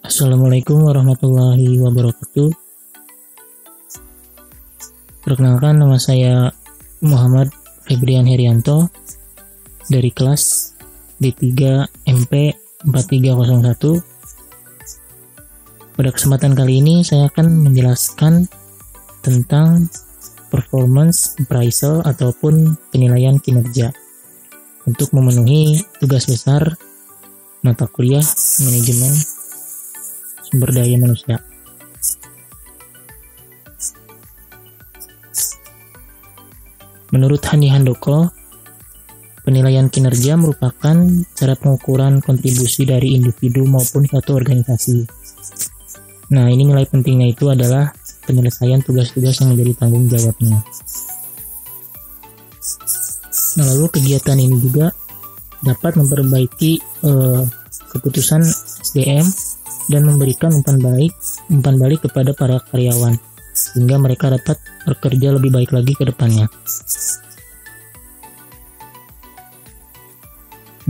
Assalamualaikum warahmatullahi wabarakatuh. Perkenalkan, nama saya Muhammad Febrian Herianto dari kelas D3 MP 4301. Pada kesempatan kali ini saya akan menjelaskan tentang performance appraisal ataupun penilaian kinerja untuk memenuhi tugas besar mata kuliah manajemen sumber daya manusia. Menurut Hani Handoko, penilaian kinerja merupakan cara pengukuran kontribusi dari individu maupun suatu organisasi. Nah, ini nilai pentingnya itu adalah penyelesaian tugas-tugas yang menjadi tanggung jawabnya. Nah, lalu kegiatan ini juga dapat memperbaiki keputusan SDM dan memberikan umpan balik kepada para karyawan sehingga mereka dapat bekerja lebih baik lagi ke depannya.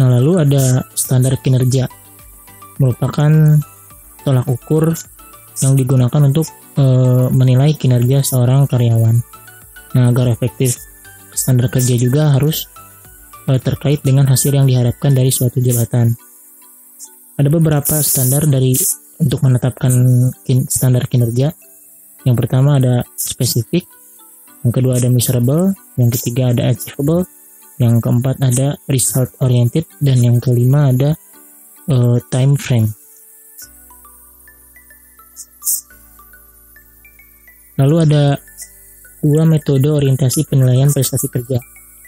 Nah, lalu ada standar kinerja, merupakan tolak ukur yang digunakan untuk menilai kinerja seorang karyawan. Nah, agar efektif, standar kerja juga harus terkait dengan hasil yang diharapkan dari suatu jabatan. Ada beberapa standar untuk menetapkan standar kinerja. Yang pertama ada spesifik, yang kedua ada measurable, yang ketiga ada achievable, yang keempat ada result oriented, dan yang kelima ada time frame. Lalu ada dua metode orientasi penilaian prestasi kerja.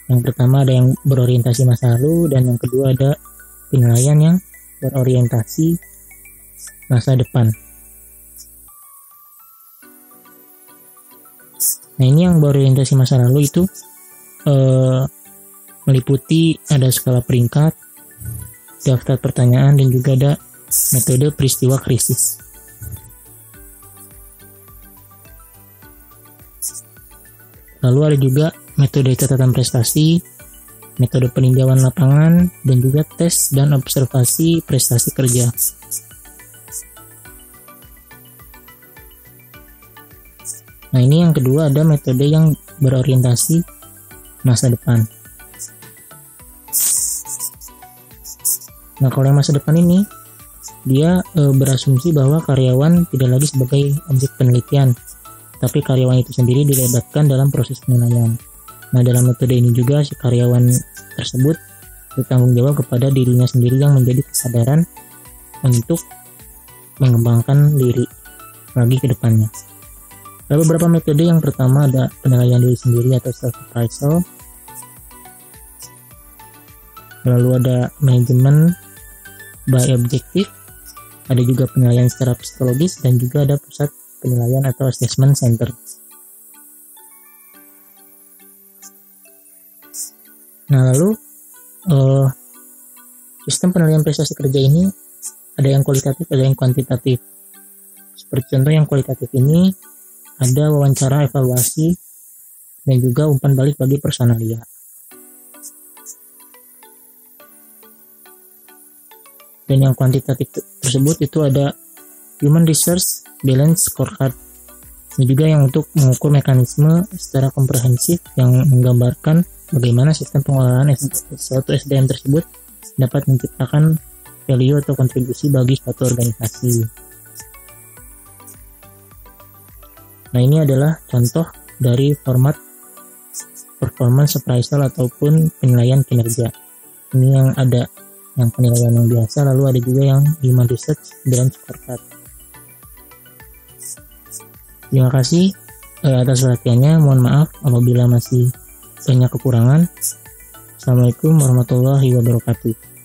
Yang pertama ada yang berorientasi masa lalu, dan yang kedua ada penilaian yang berorientasi masa depan. Nah, ini yang berorientasi masa lalu itu meliputi ada skala peringkat, daftar pertanyaan, dan juga ada metode peristiwa krisis. Lalu ada juga metode catatan prestasi, metode peninjauan lapangan, dan juga tes dan observasi prestasi kerja. Nah, ini yang kedua ada metode yang berorientasi masa depan. Nah, kalau yang masa depan ini dia berasumsi bahwa karyawan tidak lagi sebagai objek penelitian, tapi karyawan itu sendiri dilibatkan dalam proses penilaian. Nah, dalam metode ini juga si karyawan tersebut bertanggung jawab kepada dirinya sendiri yang menjadi kesadaran untuk mengembangkan diri lagi ke depannya. Lalu beberapa metode, yang pertama ada penilaian diri sendiri atau self-appraisal. Lalu ada manajemen by objective, ada juga penilaian secara psikologis, dan juga ada pusat penilaian atau assessment center. Nah, lalu sistem penilaian prestasi kerja ini ada yang kualitatif, ada yang kuantitatif. Seperti contoh yang kualitatif ini ada wawancara evaluasi dan juga umpan balik bagi personalia. Dan yang kuantitatif tersebut itu ada human resource balance scorecard. Ini juga yang untuk mengukur mekanisme secara komprehensif yang menggambarkan bagaimana sistem pengelolaan suatu SDM tersebut dapat menciptakan value atau kontribusi bagi suatu organisasi. Nah, ini adalah contoh dari format performance appraisal ataupun penilaian kinerja. Ini yang ada yang penilaian yang biasa, lalu ada juga yang human research dan scorecard. Terima kasih atas perhatiannya. Mohon maaf apabila masih banyak kekurangan. Assalamualaikum warahmatullahi wabarakatuh.